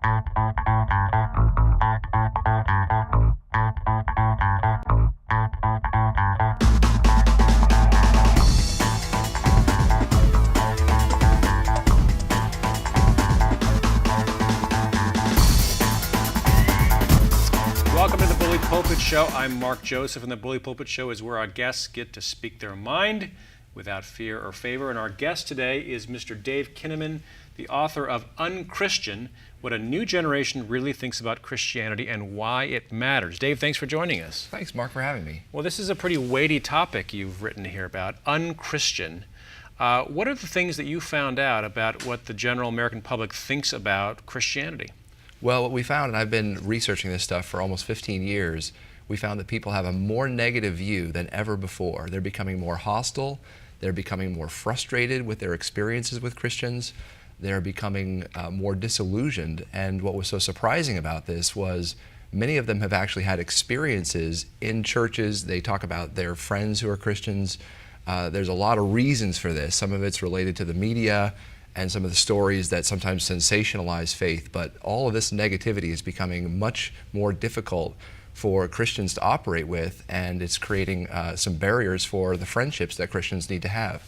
Welcome to the Bully Pulpit Show. I'm Mark Joseph, and the Bully Pulpit Show is where our guests get to speak their mind without fear or favor. And our guest today is Mr. Dave Kinnaman, the author of Unchristian: What a New Generation Really Thinks About Christianity and Why It Matters. Dave, thanks for joining us. Thanks, Mark, for having me. Well, this is a pretty weighty topic you've written here about, unchristian. What are the things that you found out about what the general American public thinks about Christianity? Well, what we found, and I've been researching this stuff for almost 15 years, we found that people have a more negative view than ever before. They're becoming more hostile. They're becoming more frustrated with their experiences with Christians. They're becoming more disillusioned. And what was so surprising about this was many of them have actually had experiences in churches. They talk about their friends who are Christians. There's a lot of reasons for this. Some of it's related to the media and some of the stories that sometimes sensationalize faith, but all of this negativity is becoming much more difficult for Christians to operate with, and it's creating some barriers for the friendships that Christians need to have.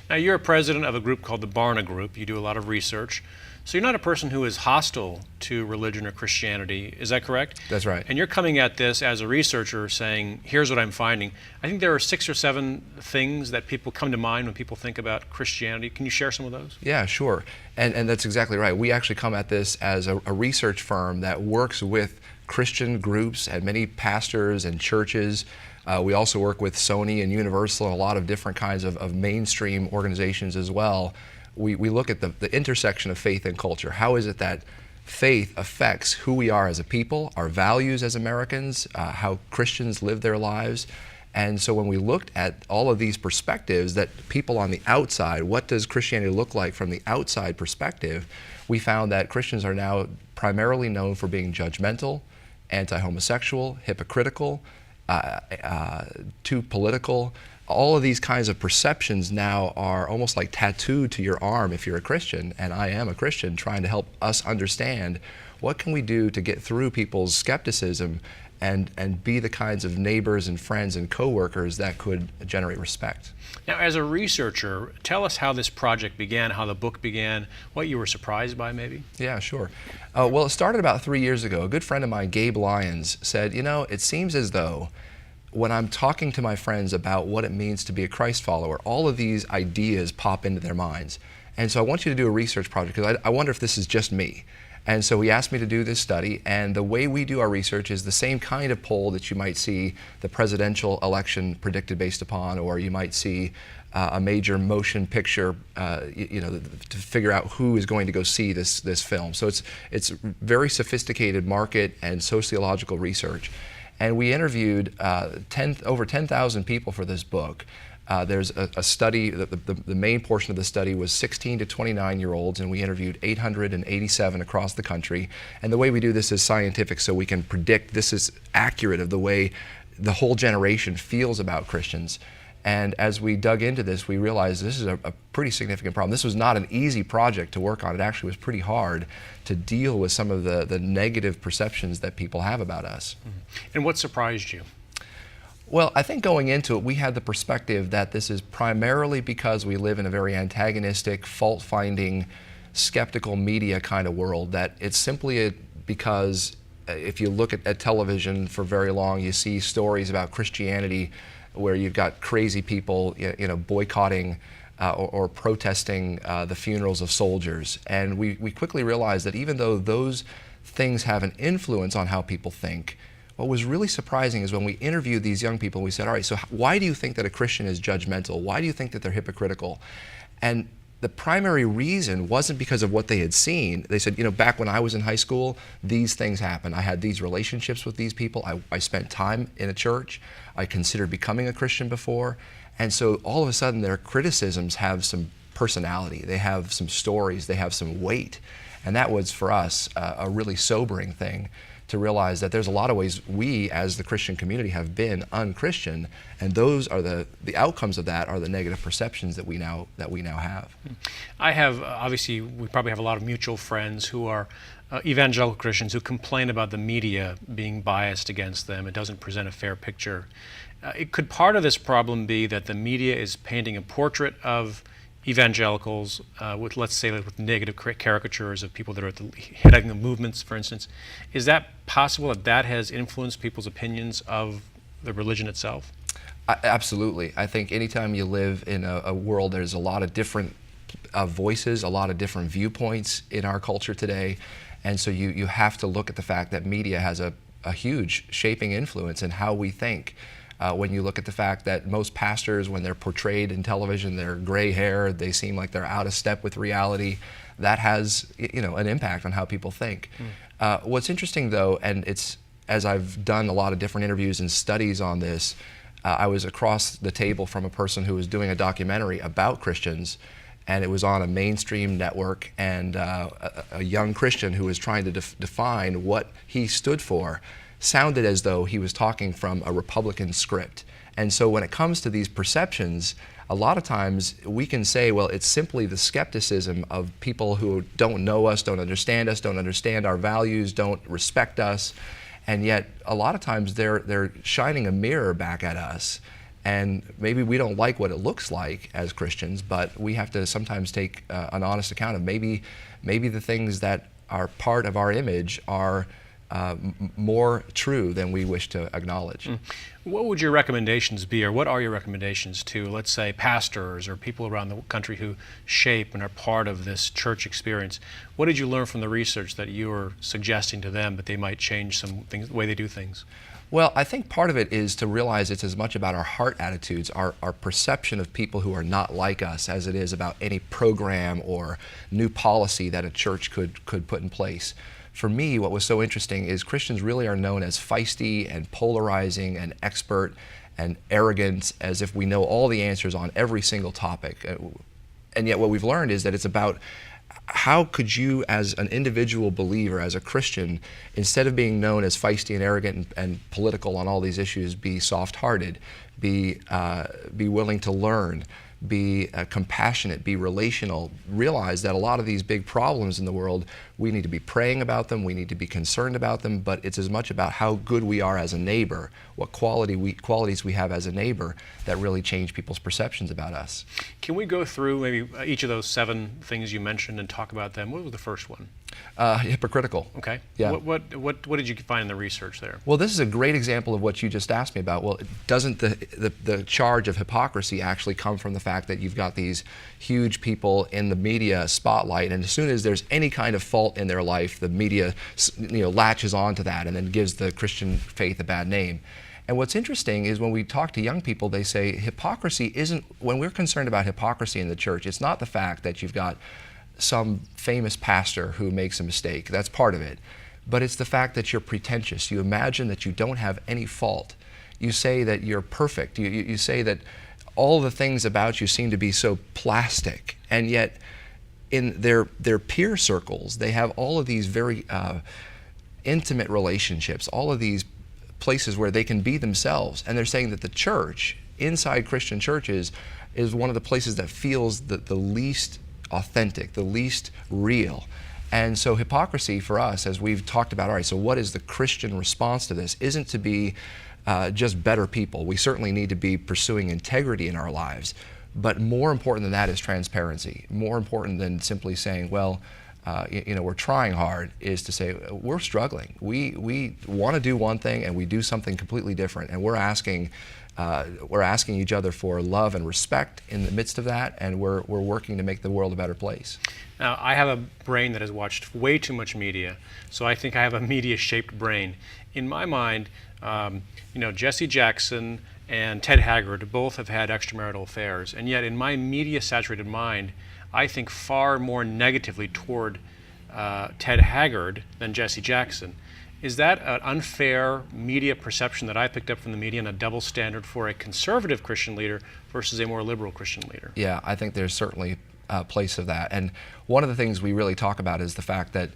Now, you're a president of a group called the Barna Group. You do a lot of research. So you're not a person who is hostile to religion or Christianity, is that correct? That's right. And you're coming at this as a researcher saying, here's what I'm finding. I think there are 6 or 7 things that people come to mind when people think about Christianity. Can you share some of those? Yeah, sure. And that's exactly right. We actually come at this as a research firm that works with Christian groups and many pastors and churches. We also work with Sony and Universal and a lot of different kinds of mainstream organizations as well. We look at the intersection of faith and culture. How is it that faith affects who we are as a people, our values as Americans, how Christians live their lives? And so when we looked at all of these perspectives that people on the outside, what does Christianity look like from the outside perspective, we found that Christians are now primarily known for being judgmental, anti-homosexual, hypocritical, too political. All of these kinds of perceptions now are almost like tattooed to your arm if you're a Christian, and I am a Christian, trying to help us understand what can we do to get through people's skepticism and be the kinds of neighbors and friends and coworkers that could generate respect. Now, as a researcher, tell us how this project began, how the book began, what you were surprised by maybe. Yeah, sure. Well, it started about 3 years ago. A good friend of mine, Gabe Lyons, said, you know, it seems as though when I'm talking to my friends about what it means to be a Christ follower, all of these ideas pop into their minds. And so I want you to do a research project because I wonder if this is just me. And so he asked me to do this study, and the way we do our research is the same kind of poll that you might see the presidential election predicted based upon, or you might see a major motion picture, to figure out who is going to go see this film. So it's very sophisticated market and sociological research. And we interviewed over 10,000 people for this book. There's a study, the main portion of the study was 16 to 29-year-olds, and we interviewed 887 across the country. And the way we do this is scientific, so we can predict this is accurate of the way the whole generation feels about Christians. And as we dug into this, we realized this is a pretty significant problem. This was not an easy project to work on. It actually was pretty hard to deal with some of the negative perceptions that people have about us. Mm-hmm. And what surprised you? Well, I think going into it, we had the perspective that this is primarily because we live in a very antagonistic, fault-finding, skeptical media kind of world, that it's simply because if you look at television for very long, you see stories about Christianity where you've got crazy people, boycotting or protesting the funerals of soldiers. And we quickly realized that even though those things have an influence on how people think, what was really surprising is when we interviewed these young people, we said, all right, so why do you think that a Christian is judgmental? Why do you think that they're hypocritical? And the primary reason wasn't because of what they had seen. They said, back when I was in high school, these things happened. I had these relationships with these people. I spent time in a church. I considered becoming a Christian before. And so all of a sudden their criticisms have some personality. They have some stories. They have some weight. And that was, for us, a really sobering thing to realize that there's a lot of ways we as the Christian community have been unchristian, and those are the outcomes of that are the negative perceptions that we now have. I have, obviously, we probably have a lot of mutual friends who are evangelical Christians who complain about the media being biased against them. It doesn't present a fair picture. Could part of this problem be that the media is painting a portrait of evangelicals with, let's say, with negative caricatures of people that are at the head of the movements, for instance? Is that possible that that has influenced people's opinions of the religion itself? Absolutely. I think anytime you live in a world, there's a lot of different voices, a lot of different viewpoints in our culture today. And so you have to look at the fact that media has a huge shaping influence in how we think. When you look at the fact that most pastors, when they're portrayed in television, they're gray hair, they seem like they're out of step with reality, that has an impact on how people think. What's interesting though, and it's, as I've done a lot of different interviews and studies on this, I was across the table from a person who was doing a documentary about Christians, and it was on a mainstream network, and a young Christian who was trying to define what he stood for sounded as though he was talking from a Republican script. And so when it comes to these perceptions, a lot of times we can say, well, it's simply the skepticism of people who don't know us, don't understand our values, don't respect us, and yet a lot of times they're shining a mirror back at us. And maybe we don't like what it looks like as Christians, but we have to sometimes take an honest account of maybe the things that are part of our image are more true than we wish to acknowledge. What would your recommendations be, or what are your recommendations to, let's say, pastors or people around the country who shape and are part of this church experience? What did you learn from the research that you were suggesting to them that they might change some things, the way they do things? Well, I think part of it is to realize it's as much about our heart attitudes, our perception of people who are not like us, as it is about any program or new policy that a church could put in place. For me, what was so interesting is Christians really are known as feisty and polarizing and expert and arrogant, as if we know all the answers on every single topic. And yet what we've learned is that it's about how could you, as an individual believer, as a Christian, instead of being known as feisty and arrogant and political on all these issues, be soft-hearted, be willing to learn, be compassionate, be relational, realize that a lot of these big problems in the world, we need to be praying about them, we need to be concerned about them, but it's as much about how good we are as a neighbor, what qualities we have as a neighbor that really change people's perceptions about us. Can we go through maybe each of those 7 things you mentioned and talk about them? What was the first one? Hypocritical. Okay. Yeah. What did you find in the research there? Well, this is a great example of what you just asked me about. Well, doesn't the charge of hypocrisy actually come from the fact that you've got these huge people in the media spotlight, and as soon as there's any kind of fault in their life, the media latches onto that and then gives the Christian faith a bad name. And what's interesting is when we talk to young people, they say hypocrisy isn't, when we're concerned about hypocrisy in the church, it's not the fact that you've got some famous pastor who makes a mistake. That's part of it. But it's the fact that you're pretentious. You imagine that you don't have any fault. You say that you're perfect. You say that all the things about you seem to be so plastic. And yet in their peer circles, they have all of these very intimate relationships, all of these places where they can be themselves. And they're saying that the church, inside Christian churches, is one of the places that feels the least authentic, the least real. And so hypocrisy for us, as we've talked about, all right, so what is the Christian response to this, isn't to be just better people. We certainly need to be pursuing integrity in our lives. But more important than that is transparency. More important than simply saying, well, we're trying hard, is to say we're struggling. We want to do one thing and we do something completely different, and we're asking each other for love and respect in the midst of that, and we're working to make the world a better place. Now, I have a brain that has watched way too much media, so I think I have a media-shaped brain. In my mind, Jesse Jackson and Ted Haggard both have had extramarital affairs, and yet in my media-saturated mind, I think far more negatively toward Ted Haggard than Jesse Jackson. Is that an unfair media perception that I picked up from the media and a double standard for a conservative Christian leader versus a more liberal Christian leader? Yeah, I think there's certainly a place of that. And one of the things we really talk about is the fact that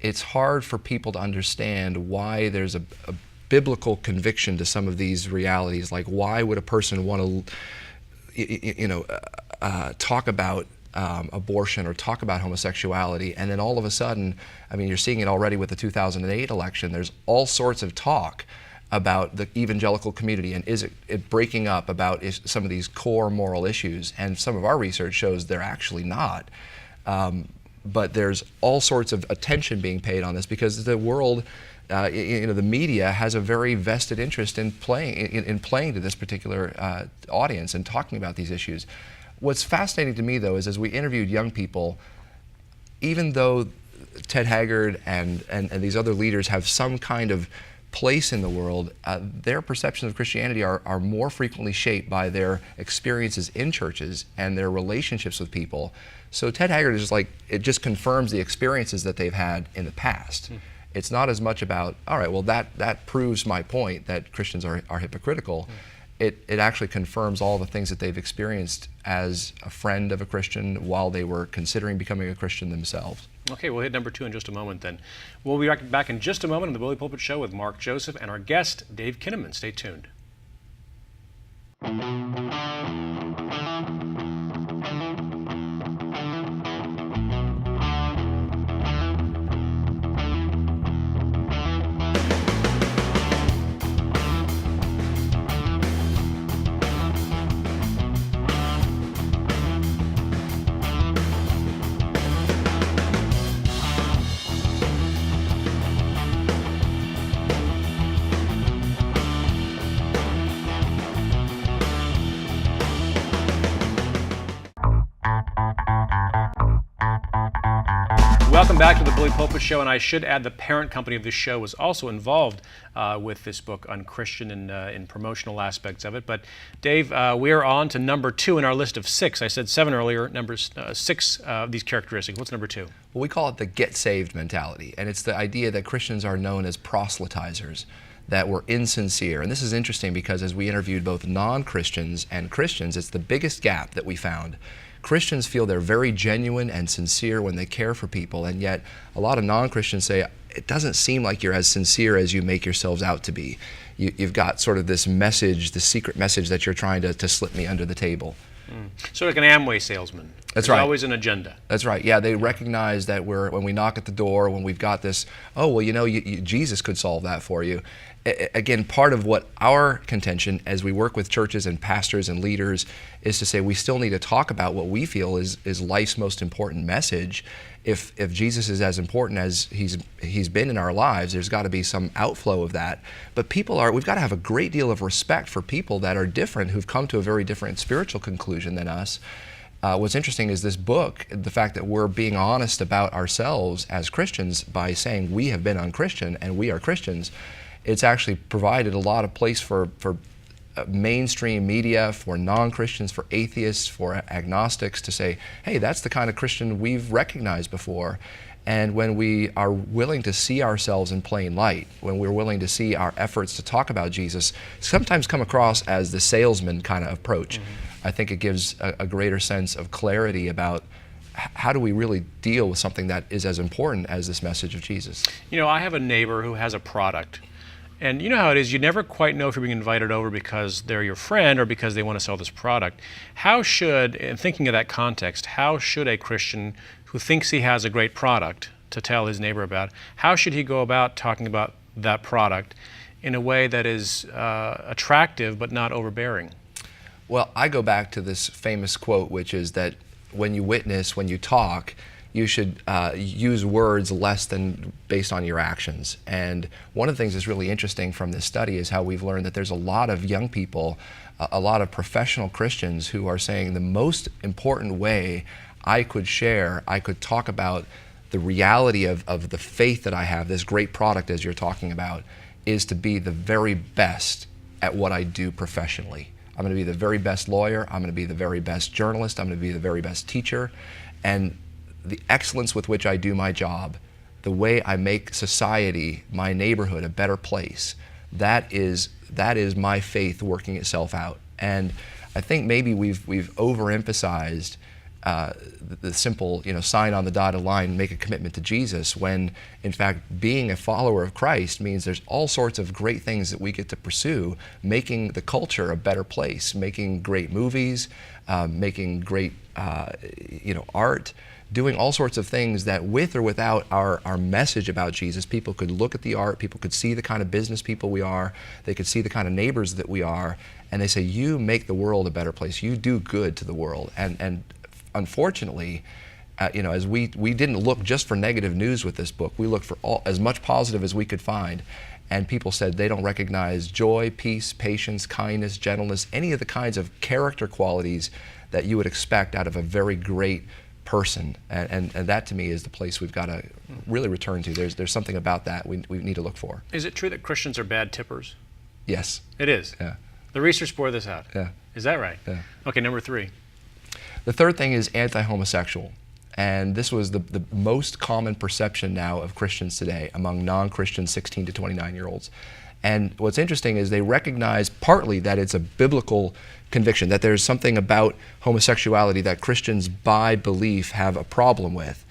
it's hard for people to understand why there's a biblical conviction to some of these realities. Like, why would a person want to, talk about abortion or talk about homosexuality, and then all of a sudden, I mean, you're seeing it already with the 2008 election, there's all sorts of talk about the evangelical community, and is it breaking up about some of these core moral issues, and some of our research shows they're actually not. But there's all sorts of attention being paid on this because the world, the media has a very vested interest in playing to this particular audience and talking about these issues. What's fascinating to me, though, is as we interviewed young people, even though Ted Haggard and these other leaders have some kind of place in the world, their perceptions of Christianity are more frequently shaped by their experiences in churches and their relationships with people. So Ted Haggard is like, it just confirms the experiences that they've had in the past. It's not as much about, all right, well, that proves my point that Christians are hypocritical. It actually confirms all the things that they've experienced as a friend of a Christian while they were considering becoming a Christian themselves. Okay, we'll hit number 2 in just a moment then. We'll be back in just a moment on the Bully Pulpit Show with Mark Joseph and our guest, Dave Kinnaman. Stay tuned. Welcome back to the Bully Pulpit Show, and I should add the parent company of this show was also involved with this book, Unchristian, in promotional aspects of it. But Dave, we are on to number 2 in our list of 6. I said 7 earlier, number 6 of these characteristics. What's number 2? Well, we call it the get saved mentality, and it's the idea that Christians are known as proselytizers, that we're insincere. And this is interesting because as we interviewed both non-Christians and Christians, it's the biggest gap that we found. Christians feel they're very genuine and sincere when they care for people, and yet a lot of non-Christians say, it doesn't seem like you're as sincere as you make yourselves out to be. You've got sort of this message, this secret message that you're trying to slip me under the table. Sort of like an Amway salesman. That's There's right. always an agenda. That's right. Yeah, they recognize that when we knock at the door, when we've got this, oh, well, Jesus could solve that for you. Again, part of what our contention as we work with churches and pastors and leaders is to say we still need to talk about what we feel is life's most important message. If Jesus is as important as he's been in our lives, there's got to be some outflow of that. But we've got to have a great deal of respect for people that are different, who've come to a very different spiritual conclusion than us. What's interesting is this book, the fact that we're being honest about ourselves as Christians by saying we have been unchristian and we are Christians. It's actually provided a lot of place for mainstream media, for non-Christians, for atheists, for agnostics to say, hey, that's the kind of Christian we've recognized before. And when we are willing to see ourselves in plain light, when we're willing to see our efforts to talk about Jesus sometimes come across as the salesman kind of approach, I think it gives a greater sense of clarity about how do we really deal with something that is as important as this message of Jesus. You know, I have a neighbor who has a product. And you know how it is, you never quite know if you're being invited over because they're your friend or because they want to sell this product. How should, in thinking of that context, how should a Christian who thinks he has a great product to tell his neighbor about, how should he go about talking about that product in a way that is attractive but not overbearing? Well, I go back to this famous quote, which is that when you witness, when you talk, you should use words less than based on your actions. And one of the things that's really interesting from this study is how we've learned that there's a lot of young people, a lot of professional Christians who are saying the most important way I could talk about the reality of the faith that I have, this great product as you're talking about, is to be the very best at what I do professionally. I'm going to be the very best lawyer, I'm going to be the very best journalist, I'm going to be the very best teacher, and the excellence with which I do my job, the way I make society, my neighborhood, a better place, that is my faith working itself out. And I think maybe we've overemphasized the simple, sign on the dotted line, make a commitment to Jesus, when in fact being a follower of Christ means there's all sorts of great things that we get to pursue, making the culture a better place, making great movies, making great art, doing all sorts of things that with or without our message about Jesus, people could look at the art, people could see the kind of business people we are, they could see the kind of neighbors that we are, and they say, you make the world a better place, you do good to the world. And unfortunately, as we didn't look just for negative news with this book, we looked for as much positive as we could find, and people said they don't recognize joy, peace, patience, kindness, gentleness, any of the kinds of character qualities that you would expect out of a very great person, and that to me is the place we've got to really return to. There's something about that we need to look for. Is it true that Christians are bad tippers? Yes. It is? Yeah. The research bore this out? Yeah. Is that right? Yeah. Okay, number 3. The third thing is anti-homosexual. And this was the most common perception now of Christians today among non-Christian 16 to 29-year-olds. And what's interesting is they recognize partly that it's a biblical conviction, that there's something about homosexuality that Christians by belief have a problem with.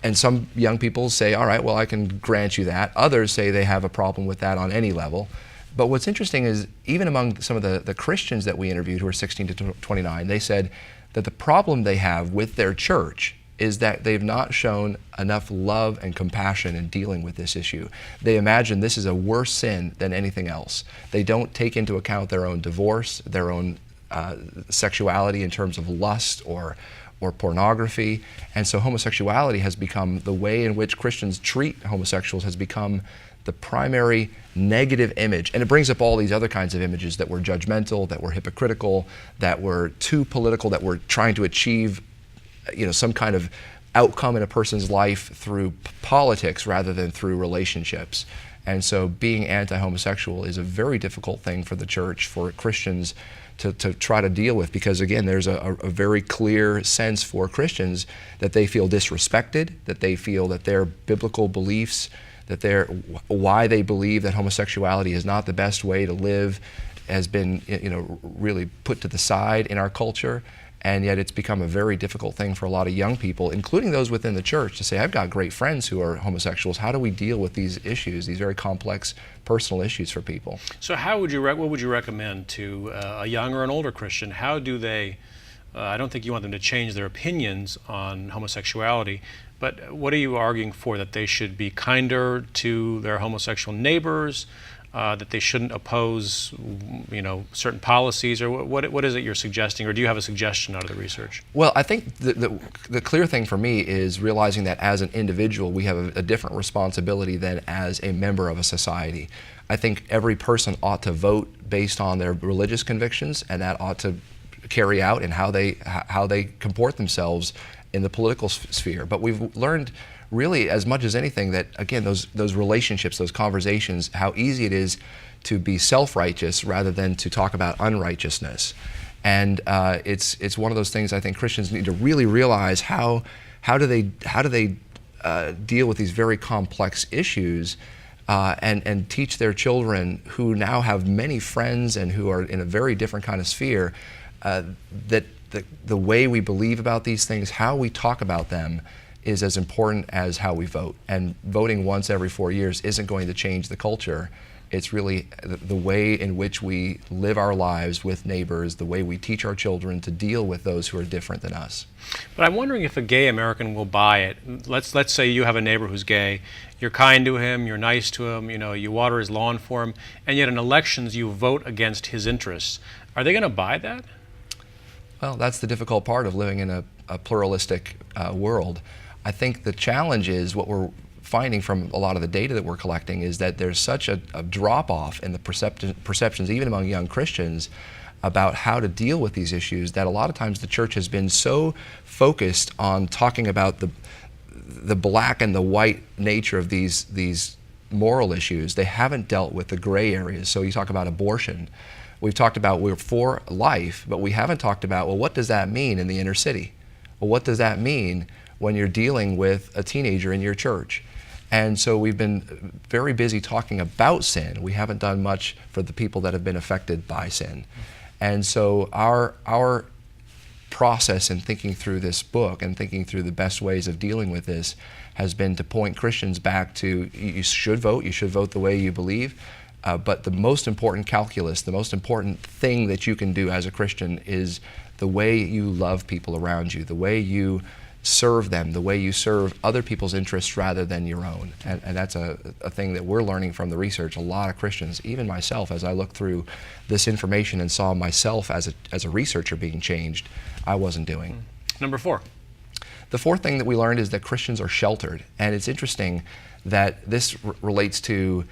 And some young people say, all right, well, I can grant you that. Others say they have a problem with that on any level. But what's interesting is even among some of the Christians that we interviewed who are 16 to 29, they said that the problem they have with their church is that they've not shown enough love and compassion in dealing with this issue. They imagine this is a worse sin than anything else. They don't take into account their own divorce, their own sexuality in terms of lust or pornography. And so homosexuality has become, the way in which Christians treat homosexuals has become the primary negative image. And it brings up all these other kinds of images that were judgmental, that were hypocritical, that were too political, that were trying to achieve some kind of outcome in a person's life through politics rather than through relationships. And so being anti-homosexual is a very difficult thing for the church, for Christians to try to deal with, because again, there's a very clear sense for Christians that they feel disrespected, that they feel that their biblical beliefs, that why they believe that homosexuality is not the best way to live has been really put to the side in our culture. And yet it's become a very difficult thing for a lot of young people, including those within the church, to say, I've got great friends who are homosexuals. How do we deal with these issues, these very complex personal issues for people? So what would you recommend to a young or an older Christian? How do they, I don't think you want them to change their opinions on homosexuality, but what are you arguing for? That they should be kinder to their homosexual neighbors, that they shouldn't oppose, certain policies, or what is it you're suggesting, or do you have a suggestion out of the research? Well, I think the clear thing for me is realizing that as an individual, we have a different responsibility than as a member of a society. I think every person ought to vote based on their religious convictions, and that ought to carry out in how they comport themselves in the political sphere. But we've learned really, as much as anything, that again, those relationships, those conversations, how easy it is to be self-righteous rather than to talk about unrighteousness. And it's one of those things I think Christians need to really realize how do they deal with these very complex issues, and teach their children, who now have many friends and who are in a very different kind of sphere, that the way we believe about these things, how we talk about them, is as important as how we vote. And voting once every 4 years isn't going to change the culture. It's really the way in which we live our lives with neighbors, the way we teach our children to deal with those who are different than us. But I'm wondering if a gay American will buy it. Let's say you have a neighbor who's gay. You're kind to him, you're nice to him, you water his lawn for him, and yet in elections you vote against his interests. Are they going to buy that? Well, that's the difficult part of living in a pluralistic world. I think the challenge is, what we're finding from a lot of the data that we're collecting, is that there's such a drop-off in the perceptions, even among young Christians, about how to deal with these issues, that a lot of times the church has been so focused on talking about the black and the white nature of these moral issues. They haven't dealt with the gray areas. So you talk about abortion. We've talked about we're for life, but we haven't talked about, well, what does that mean in the inner city? Well, what does that mean when you're dealing with a teenager in your church? And so we've been very busy talking about sin. We haven't done much for the people that have been affected by sin. And so our process in thinking through this book and thinking through the best ways of dealing with this has been to point Christians back to you should vote the way you believe, but the most important calculus, the most important thing that you can do as a Christian is the way you love people around you, the way you serve them, the way you serve other people's interests rather than your own. And that's a thing that we're learning from the research. A lot of Christians, even myself, as I looked through this information and saw myself as a researcher being changed, I wasn't doing. Number 4. The fourth thing that we learned is that Christians are sheltered. And it's interesting that this relates to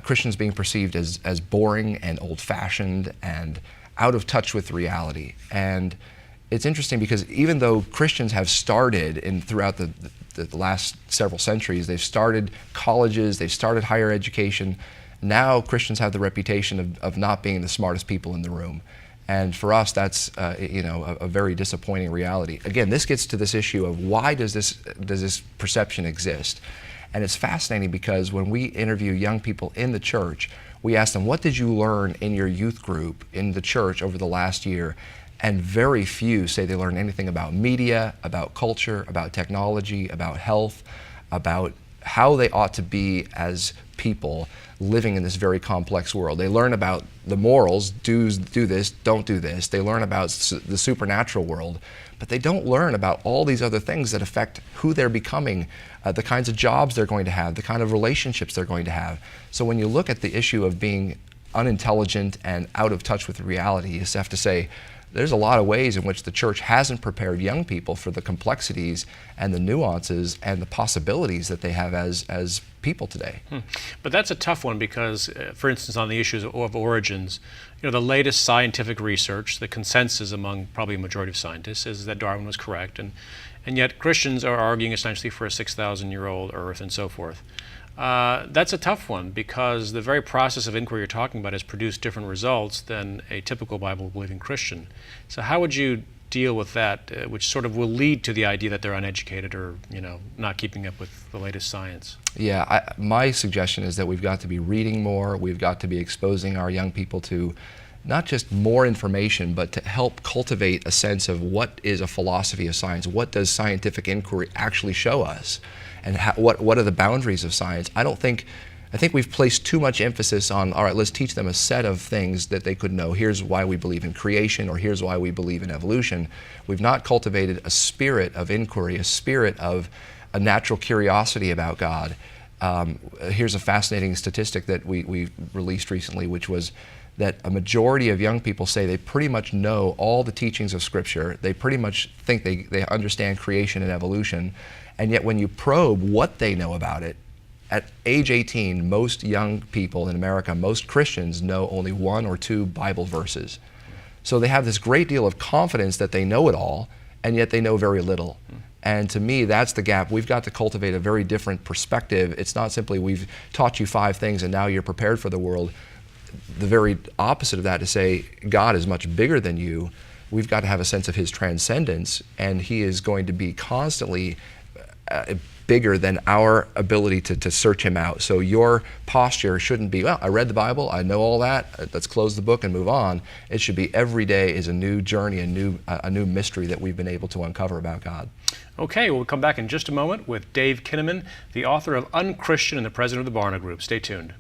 Christians being perceived as boring and old-fashioned and out of touch with reality. And it's interesting because even though Christians have started throughout the last several centuries, they've started colleges, they've started higher education, now Christians have the reputation of not being the smartest people in the room. And for us, that's a very disappointing reality. Again, this gets to this issue of why does this perception exist? And it's fascinating because when we interview young people in the church, we ask them, what did you learn in your youth group in the church over the last year? And very few say they learned anything about media, about culture, about technology, about health, about how they ought to be as people living in this very complex world. They learn about the morals, do this, don't do this. They learn about the supernatural world, but they don't learn about all these other things that affect who they're becoming, the kinds of jobs they're going to have, the kind of relationships they're going to have. So when you look at the issue of being unintelligent and out of touch with reality, you just have to say, there's a lot of ways in which the church hasn't prepared young people for the complexities and the nuances and the possibilities that they have as people today. But that's a tough one because, for instance, on the issues of origins, the latest scientific research, the consensus among probably a majority of scientists is that Darwin was correct, and yet Christians are arguing essentially for a 6,000-year-old Earth and so forth. That's a tough one because the very process of inquiry you're talking about has produced different results than a typical Bible-believing Christian. So how would you deal with that, which sort of will lead to the idea that they're uneducated or not keeping up with the latest science? Yeah, my suggestion is that we've got to be reading more, we've got to be exposing our young people to not just more information, but to help cultivate a sense of what is a philosophy of science, what does scientific inquiry actually show us? And what are the boundaries of science? I think we've placed too much emphasis on, all right, let's teach them a set of things that they could know. Here's why we believe in creation, or here's why we believe in evolution. We've not cultivated a spirit of inquiry, a spirit of a natural curiosity about God. Here's a fascinating statistic that we released recently, which was that a majority of young people say they pretty much know all the teachings of Scripture. They pretty much think they understand creation and evolution. And yet when you probe what they know about it, at age 18, most young people in America, most Christians know only 1 or 2 Bible verses. So they have this great deal of confidence that they know it all, and yet they know very little. And to me, that's the gap. We've got to cultivate a very different perspective. It's not simply we've taught you 5 things and now you're prepared for the world. The very opposite of that is say, God is much bigger than you. We've got to have a sense of His transcendence, and He is going to be constantly bigger than our ability to search Him out. So your posture shouldn't be, well, I read the Bible, I know all that, let's close the book and move on. It should be every day is a new journey, a new mystery that we've been able to uncover about God. Okay, we'll come back in just a moment with Dave Kinnaman, the author of Unchristian and the president of the Barna Group. Stay tuned.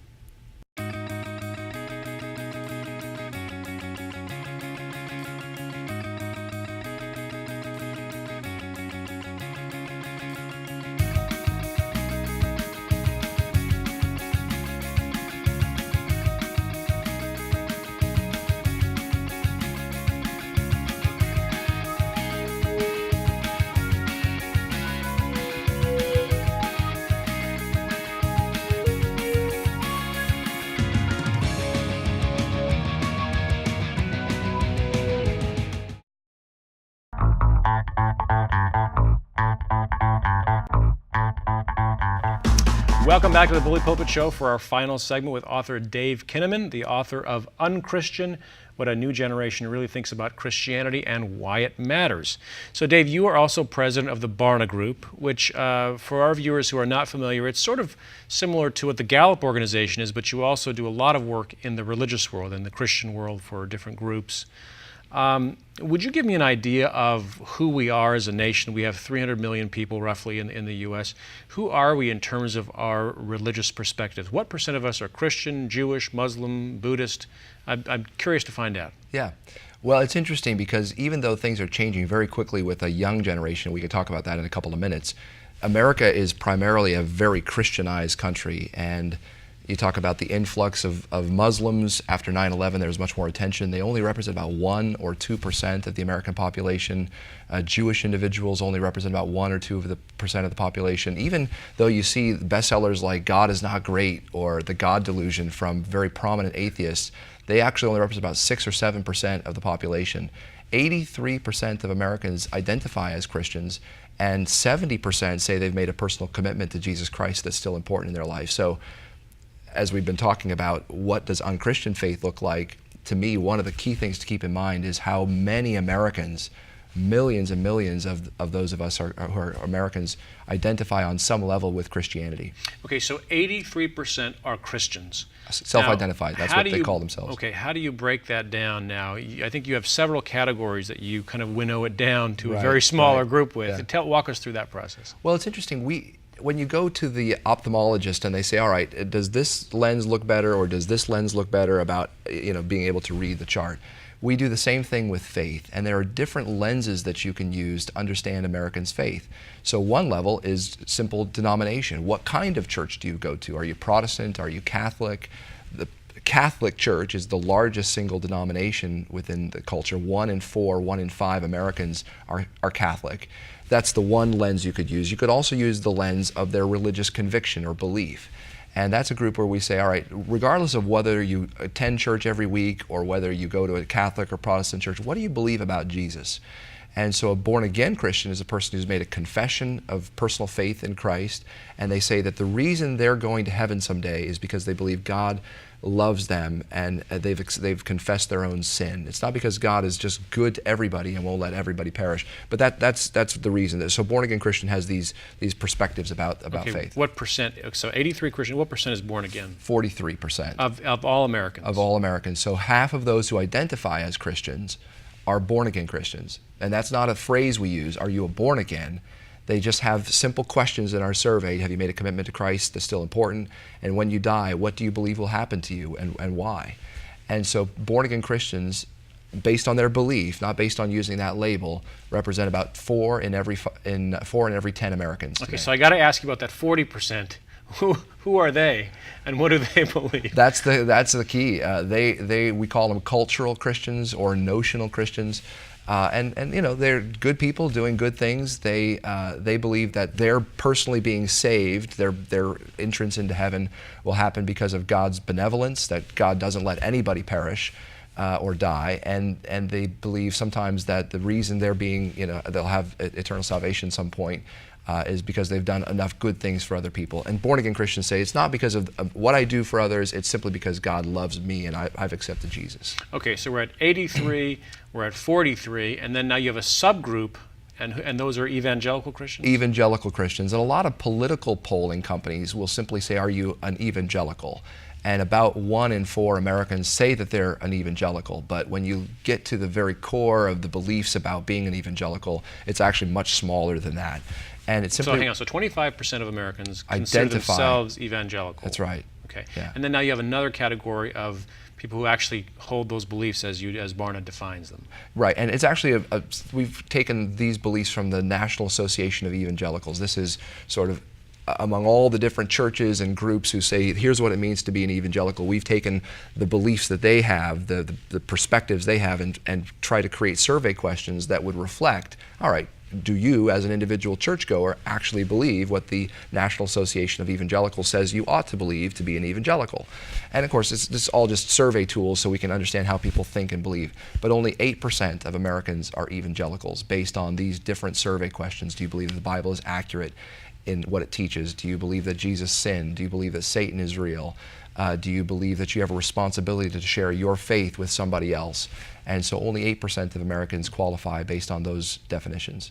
Welcome back to the Bully Pulpit Show for our final segment with author Dave Kinnaman, the author of Unchristian, What a New Generation Really Thinks About Christianity and Why It Matters. So Dave, you are also president of the Barna Group, which for our viewers who are not familiar, it's sort of similar to what the Gallup organization is, but you also do a lot of work in the religious world, in the Christian world for different groups. Would you give me an idea of who we are as a nation? We have 300 million people roughly in the U.S. Who are we in terms of our religious perspectives? What percent of us are Christian, Jewish, Muslim, Buddhist? I'm curious to find out. Yeah. Well, it's interesting because even though things are changing very quickly with a young generation, we could talk about that in a couple of minutes, America is primarily a very Christianized country, and you talk about the influx of Muslims after 9/11, there was much more attention. They only represent about 1 or 2% of the American population. Jewish individuals only represent about 1 or 2% of the population. Even though you see bestsellers like God is Not Great or The God Delusion from very prominent atheists, they actually only represent about 6 or 7% of the population. 83% of Americans identify as Christians, and 70% say they've made a personal commitment to Jesus Christ that's still important in their life. So, as we've been talking about, what does unchristian faith look like? To me, one of the key things to keep in mind is how many Americans, millions and millions of those of us who are Americans, identify on some level with Christianity. Okay, so 83% are Christians. Self-identified, that's what they call themselves. Okay, how do you break that down now? I think you have several categories that you kind of winnow it down to a very smaller group with. Yeah. Walk us through that process. Well, it's interesting. When you go to the ophthalmologist and they say, all right, does this lens look better or does this lens look better about being able to read the chart? We do the same thing with faith, and there are different lenses that you can use to understand Americans' faith. So one level is simple denomination. What kind of church do you go to? Are you Protestant? Are you Catholic? The Catholic Church is the largest single denomination within the culture. 1 in 4, 1 in 5 Americans are Catholic. That's the one lens you could use. You could also use the lens of their religious conviction or belief. And that's a group where we say, all right, regardless of whether you attend church every week or whether you go to a Catholic or Protestant church, what do you believe about Jesus? And so a born-again Christian is a person who's made a confession of personal faith in Christ, and they say that the reason they're going to heaven someday is because they believe God loves them and they've confessed their own sin. It's not because God is just good to everybody and won't let everybody perish, but that's the reason. So born-again Christian has these perspectives about faith. What percent? So 83 Christian. What percent is born again? 43% of all Americans. Of all Americans. So half of those who identify as Christians are born-again Christians. And that's not a phrase we use, are you a born-again? They just have simple questions in our survey. Have you made a commitment to Christ? That's still important. And when you die, what do you believe will happen to you and why? And so born-again Christians, based on their belief, not based on using that label, represent about 4 in every 10 Americans today. Okay, so I got to ask you about that 40%. Who are they, and what do they believe? That's the key. We call them cultural Christians or notional Christians, and they're good people doing good things. They believe that they're personally being saved. Their entrance into heaven will happen because of God's benevolence. That God doesn't let anybody perish or die, and they believe sometimes that the reason they're being they'll have eternal salvation at some point. Is because they've done enough good things for other people. And born-again Christians say it's not because of what I do for others, it's simply because God loves me and I've accepted Jesus. Okay, so we're at 83, we're at 43, and then now you have a subgroup, and those are evangelical Christians? Evangelical Christians. And a lot of political polling companies will simply say, are you an evangelical? And about 1 in 4 Americans say that they're an evangelical, but when you get to the very core of the beliefs about being an evangelical, it's actually much smaller than that. And it's simply, so hang on, so 25% of Americans consider themselves evangelical. That's right. Okay. Yeah. And then now you have another category of people who actually hold those beliefs as Barna defines them. Right, and it's actually we've taken these beliefs from the National Association of Evangelicals. This is sort of among all the different churches and groups who say, here's what it means to be an evangelical. We've taken the beliefs that they have, the perspectives they have, and try to create survey questions that would reflect, all right, do you, as an individual churchgoer, actually believe what the National Association of Evangelicals says you ought to believe to be an evangelical? And of course, this is all just survey tools so we can understand how people think and believe. But only 8% of Americans are evangelicals based on these different survey questions. Do you believe that the Bible is accurate in what it teaches? Do you believe that Jesus sinned? Do you believe that Satan is real? Do you believe that you have a responsibility to share your faith with somebody else? And so only 8% of Americans qualify based on those definitions.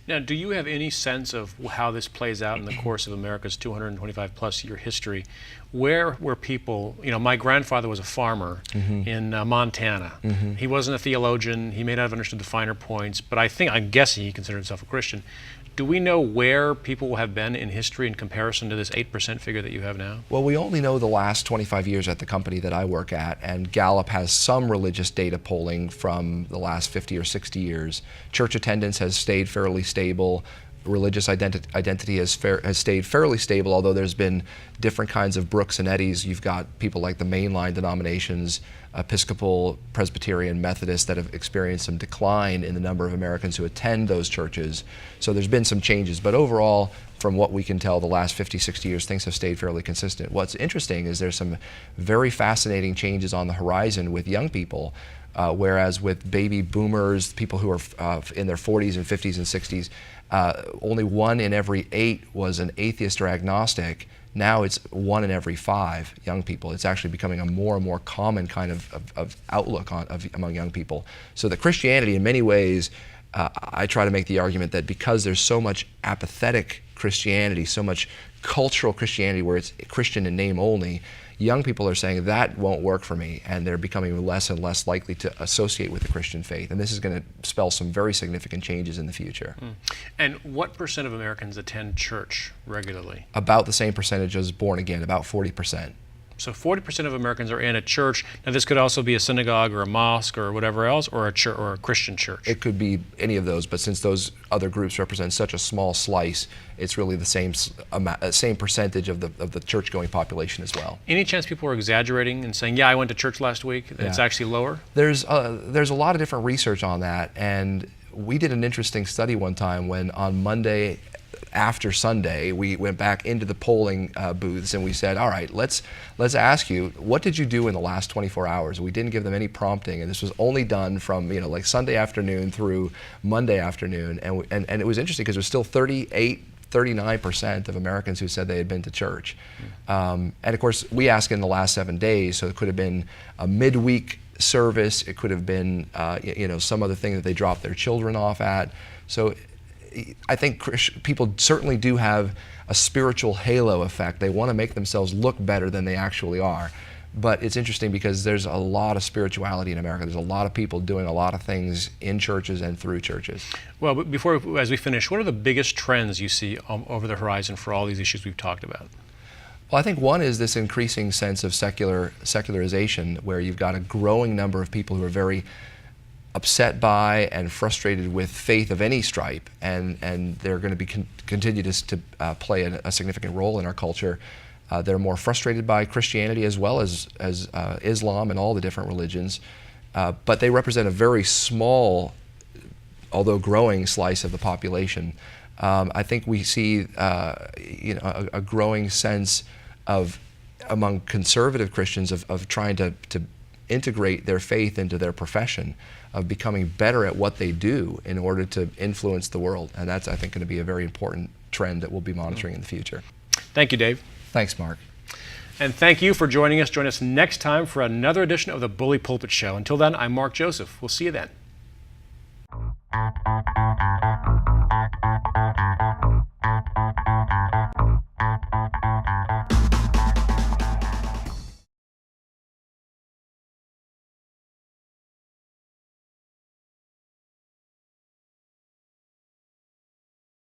Now, do you have any sense of how this plays out in the course of America's 225 plus year history? Where were people, my grandfather was a farmer in Montana. He wasn't a theologian. He may not have understood the finer points, but I'm guessing he considered himself a Christian. Do we know where people have been in history in comparison to this 8% figure that you have now? Well, we only know the last 25 years at the company that I work at, and Gallup has some religious data polling from the last 50 or 60 years. Church attendance has stayed fairly stable. Religious identity has stayed fairly stable, although there's been different kinds of Brooks and Eddies. You've got people like the mainline denominations, Episcopal, Presbyterian, Methodist, that have experienced some decline in the number of Americans who attend those churches. So there's been some changes, but overall, from what we can tell, the last 50, 60 years, things have stayed fairly consistent. What's interesting is there's some very fascinating changes on the horizon with young people. Whereas with baby boomers, people who are in their 40s and 50s and 60s, only 1 in every 8 was an atheist or agnostic. Now it's 1 in every 5 young people. It's actually becoming a more and more common kind of outlook among young people. So that Christianity, in many ways, I try to make the argument that because there's so much apathetic Christianity, so much cultural Christianity where it's Christian in name only, young people are saying that won't work for me, and they're becoming less and less likely to associate with the Christian faith. And this is going to spell some very significant changes in the future. And what % of Americans attend church regularly? About the same percentage as born again, about 40%. So 40% of Americans are in a church. Now, this could also be a synagogue or a mosque or whatever else, or a church or a Christian church. It could be any of those, but since those other groups represent such a small slice, it's really the same percentage of the church-going population as well. Any chance people are exaggerating and saying, "Yeah, I went to church last week"? It's actually lower. There's a lot of different research on that, and we did an interesting study one time when on Monday after Sunday, we went back into the polling booths and we said, all right, let's ask you, what did you do in the last 24 hours? We didn't give them any prompting, and this was only done from like Sunday afternoon through Monday afternoon, and it was interesting because it was still 39% of Americans who said they had been to church. And of course, we asked in the last 7 days, so it could have been a midweek service, it could have been some other thing that they dropped their children off at. So I think people certainly do have a spiritual halo effect. They want to make themselves look better than they actually are. But it's interesting because there's a lot of spirituality in America. There's a lot of people doing a lot of things in churches and through churches. Well, but as we finish, what are the biggest trends you see over the horizon for all these issues we've talked about? Well, I think one is this increasing sense of secularization, where you've got a growing number of people who are very upset by and frustrated with faith of any stripe, and they're going to be continue to play a significant role in our culture. They're more frustrated by Christianity as well as Islam and all the different religions, but they represent a very small, although growing, slice of the population. I think we see a growing sense of among conservative Christians of trying to integrate their faith into their profession, of becoming better at what they do in order to influence the world. And that's, I think, going to be a very important trend that we'll be monitoring in the future. Thank you, Dave. Thanks, Mark. And thank you for joining us. Join us next time for another edition of the Bully Pulpit Show. Until then, I'm Mark Joseph. We'll see you then.